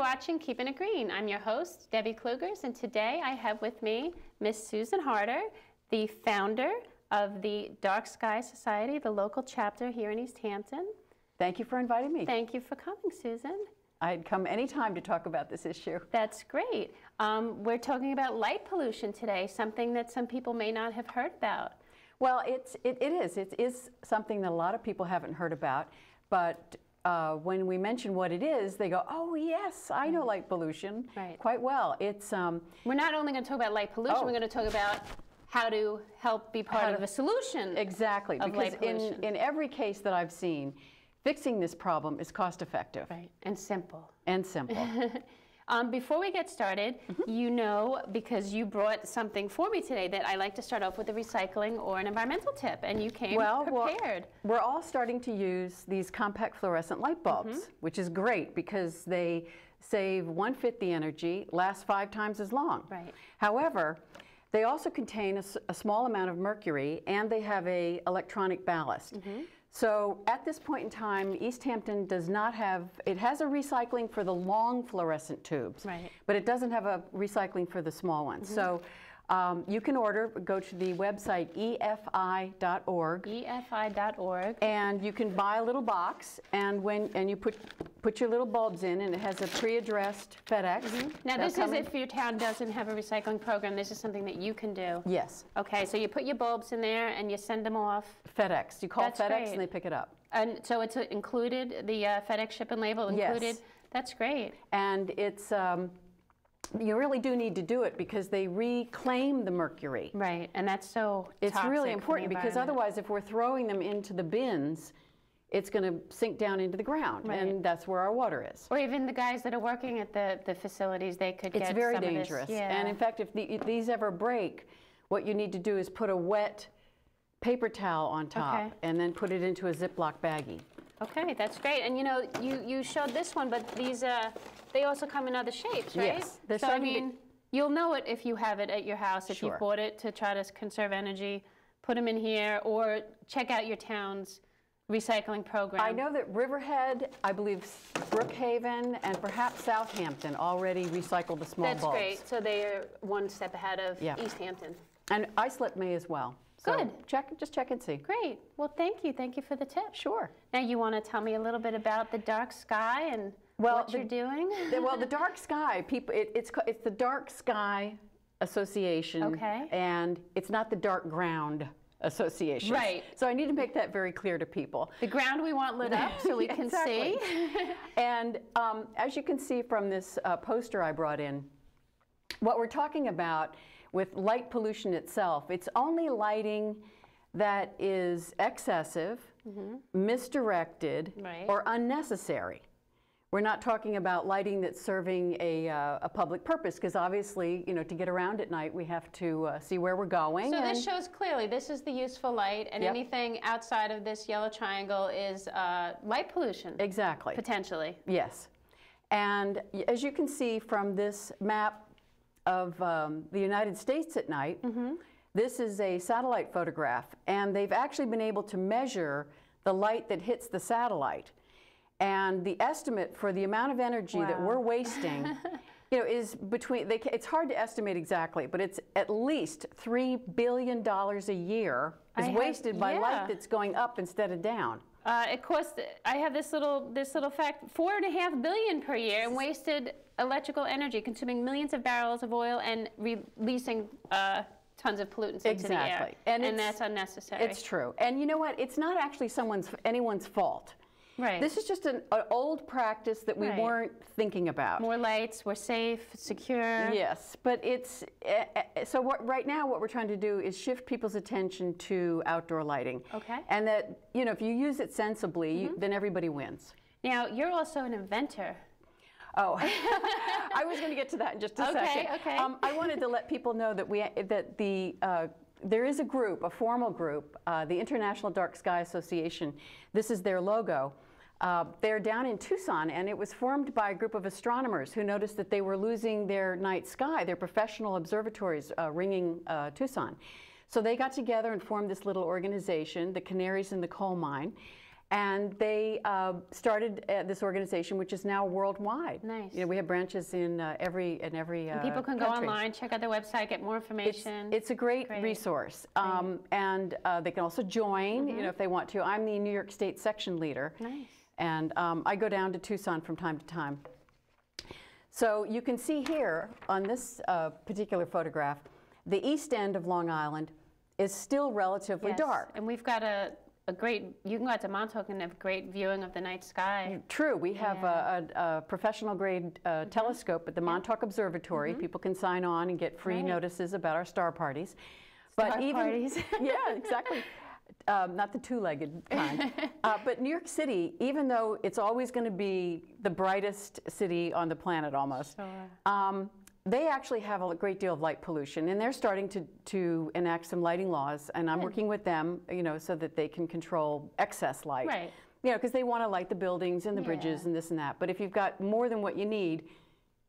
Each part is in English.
watching Keepin' It Green. I'm your host, Debbie Klughers, and today I have with me Miss Susan Harder, the founder of the Dark Sky Society, the local chapter here in East Hampton. Thank you for inviting me. Thank you for coming, Susan. I'd come anytime to talk about this issue. That's great. We're talking about light pollution today, something that some people may not have heard about. Well, it is something that a lot of people haven't heard about, but when we mention what it is, they go, oh yes, I know light pollution quite well. It's we're not only going to talk about light pollution, we're going to talk about how to help be part of a solution. Exactly, of because light pollution. in every case that I've seen, fixing this problem is cost effective. Right, and simple. And simple. Before we get started, you know, because you brought something for me today, that I like to start off with a recycling or an environmental tip, and you came prepared. We're all starting to use these compact fluorescent light bulbs, which is great because they save 1/5 the energy, last 5 times as long. Right. However, they also contain a small amount of mercury, and they have a electronic ballast. So at this point in time, East Hampton does not have, it has a recycling for the long fluorescent tubes, but it doesn't have a recycling for the small ones. So you can go to the website efi.org. efi.org. And you can buy a little box, and you put your little bulbs in, and it has a pre-addressed FedEx. Now this is if your town doesn't have a recycling program, this is something that you can do. Yes. Okay, so you put your bulbs in there and you send them off. FedEx. You call That's FedEx great. and they pick it up. And so it's included, the FedEx ship and label included? Yes. That's great. And it's, you really do need to do it because they reclaim the mercury. Right, and that's so It's toxic really for the important because environment. otherwise if we're throwing them into the bins, it's going to sink down into the ground, and that's where our water is. Or even the guys that are working at the facilities, they could get It's very some dangerous. of this. Yeah. And in fact, if these ever break, what you need to do is put a wet paper towel on top and then put it into a Ziploc baggie. Okay, that's great. And you know, you showed this one, but these they also come in other shapes, right? Yes. They're so I mean, you'll know it if you have it at your house, if you bought it to try to conserve energy, put them in here, or check out your town's recycling program. I know that Riverhead, I believe Brookhaven, and perhaps Southampton already recycle the small bulbs. That's great. So they are one step ahead of East Hampton. And Islip may as well. So Good. Just check and see. Great. Well, thank you. Thank you for the tip. Sure. Now, you want to tell me a little bit about the dark sky and what you're doing? Well, the dark sky, it's the Dark Sky Association. Okay. And it's not the Dark Ground Association. Right. So I need to make that very clear to people. The ground we want lit up so we can see. And as you can see from this poster I brought in, what we're talking about with light pollution itself, it's only lighting that is excessive, misdirected, or unnecessary. We're not talking about lighting that's serving a public purpose, because obviously, you know, to get around at night, we have to see where we're going. So this shows clearly this is the useful light, and anything outside of this yellow triangle is light pollution. Exactly. Potentially. Yes. And as you can see from this map of the United States at night, this is a satellite photograph, and they've actually been able to measure the light that hits the satellite. And the estimate for the amount of energy that we're wasting, you know, is it's hard to estimate exactly, but it's at least $3 billion a year is wasted by light that's going up instead of down. It costs, I have this little fact, $4.5 billion per year in wasted electrical energy, consuming millions of barrels of oil and releasing tons of pollutants into the air. And that's unnecessary. It's true. And you know what? It's not actually anyone's fault. Right. This is just an old practice that we weren't thinking about. More lights, we're safe, secure. Yes, but it's, right now what we're trying to do is shift people's attention to outdoor lighting. Okay. And that, you know, if you use it sensibly, then everybody wins. Now, you're also an inventor. Oh, I was going to get to that in just a second. Okay. I wanted to let people know that there is a group, a formal group, the International Dark Sky Association. This is their logo. They're down in Tucson, and it was formed by a group of astronomers who noticed that they were losing their night sky, their professional observatories ringing Tucson. So they got together and formed this little organization, the Canaries in the Coal Mine, And they started this organization, which is now worldwide. Nice. You know, we have branches in every and people can go country. online, check out their website, get more information. It's a great resource. And they can also join, you know, if they want to. I'm the New York State section leader. Nice. And I go down to Tucson from time to time. So you can see here on this particular photograph, the east end of Long Island is still relatively dark. And we've got a great, you can go out to Montauk and have great viewing of the night sky. True, we have a professional grade telescope at the Montauk Observatory. People can sign on and get free notices about our star parties. Parties. Yeah, exactly. Not the two-legged kind. But New York City, even though it's always going to be the brightest city on the planet almost, they actually have a great deal of light pollution, and they're starting to enact some lighting laws, and I'm working with them, you know, so that they can control excess light. Right. You know, because they want to light the buildings and the bridges and this and that. But if you've got more than what you need,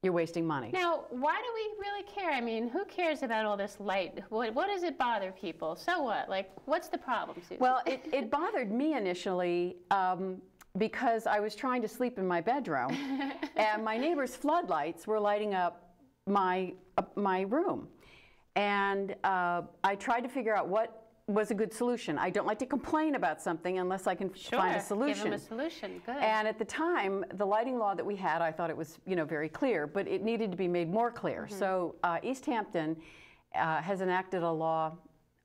you're wasting money. Now, why do we really care? I mean, who cares about all this light? What does it bother people? So what? Like, what's the problem, Susan? Well, it bothered me initially because I was trying to sleep in my bedroom, and my neighbor's floodlights were lighting up my room. And I tried to figure out what was a good solution. I don't like to complain about something unless I can find a solution. Give them a solution. Good. And at the time, the lighting law that we had, I thought it was, you know, very clear, but it needed to be made more clear. So East Hampton has enacted a law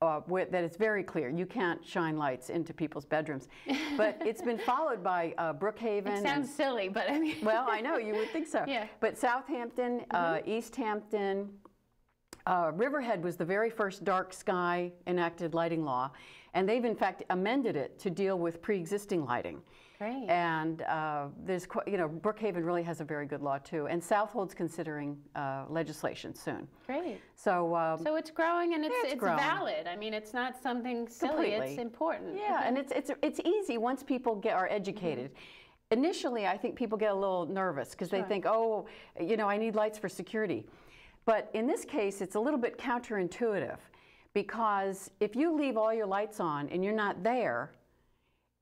that is very clear. You can't shine lights into people's bedrooms. But it's been followed by Brookhaven. It sounds silly, but I mean. Well, I know, you would think so. Yeah. But Southampton, East Hampton, Riverhead was the very first dark sky enacted lighting law, and they've in fact amended it to deal with pre-existing lighting. Great. And there's, you know, Brookhaven really has a very good law too, and Southold's considering legislation soon. Great. So, so it's growing, and it's growing. valid. I mean, it's not something silly. Completely. It's important. Yeah, and it's easy once people are educated. Initially, I think people get a little nervous because they think, oh, you know, I need lights for security. But in this case, it's a little bit counterintuitive, because if you leave all your lights on and you're not there,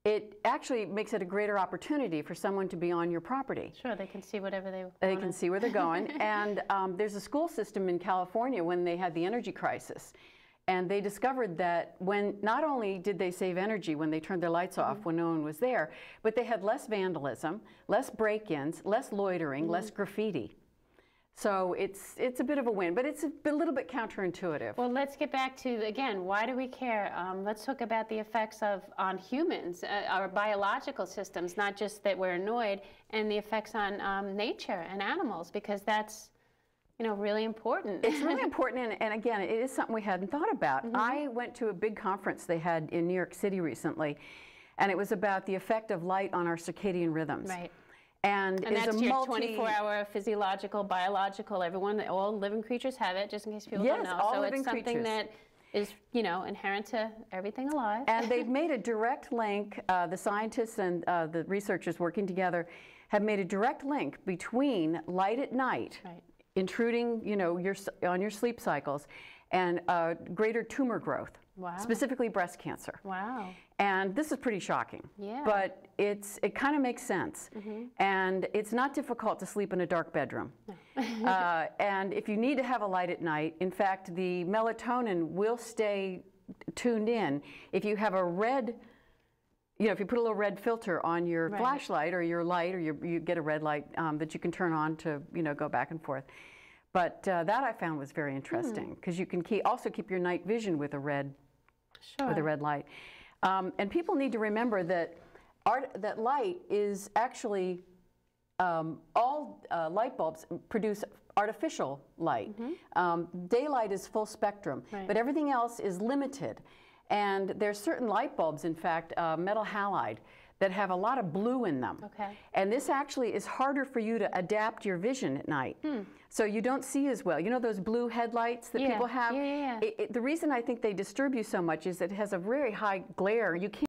it actually makes it a greater opportunity for someone to be on your property. Sure, they can see whatever they want. They can see where they're going. And there's a school system in California when they had the energy crisis. And they discovered that when not only did they save energy when they turned their lights off when no one was there, but they had less vandalism, less break-ins, less loitering, less graffiti. So it's a bit of a win, but it's a little bit counterintuitive. Well, let's get back to, again, why do we care? Let's talk about the effects on humans, our biological systems, not just that we're annoyed, and the effects on nature and animals, because that's, you know, really important. It's really important, and again, it is something we hadn't thought about. I went to a big conference they had in New York City recently, and it was about the effect of light on our circadian rhythms. Right. And that's your 24-hour physiological, biological, all living creatures have it, just in case people don't know. All so living it's something creatures. that is, you know, inherent to everything alive. And they've made a direct link, the scientists and the researchers working together have made a direct link between light at night, intruding, you know, on your sleep cycles, and greater tumor growth. Wow. Specifically breast cancer. Wow. And this is pretty shocking. Yeah. But it kind of makes sense. And it's not difficult to sleep in a dark bedroom. And if you need to have a light at night, in fact, the melatonin will stay tuned in. If you have a red, you know, if you put a little red filter on your flashlight or your light, or you get a red light that you can turn on to, you know, go back and forth. But that I found was very interesting, because you can also keep your night vision with a red, light. And people need to remember that that light is actually, all light bulbs produce artificial light. Daylight is full spectrum, but everything else is limited. And there's certain light bulbs, in fact, metal halide, that have a lot of blue in them. And this actually is harder for you to adapt your vision at night. So you don't see as well. You know those blue headlights that people have? The reason I think they disturb you so much is that it has a very high glare. You can't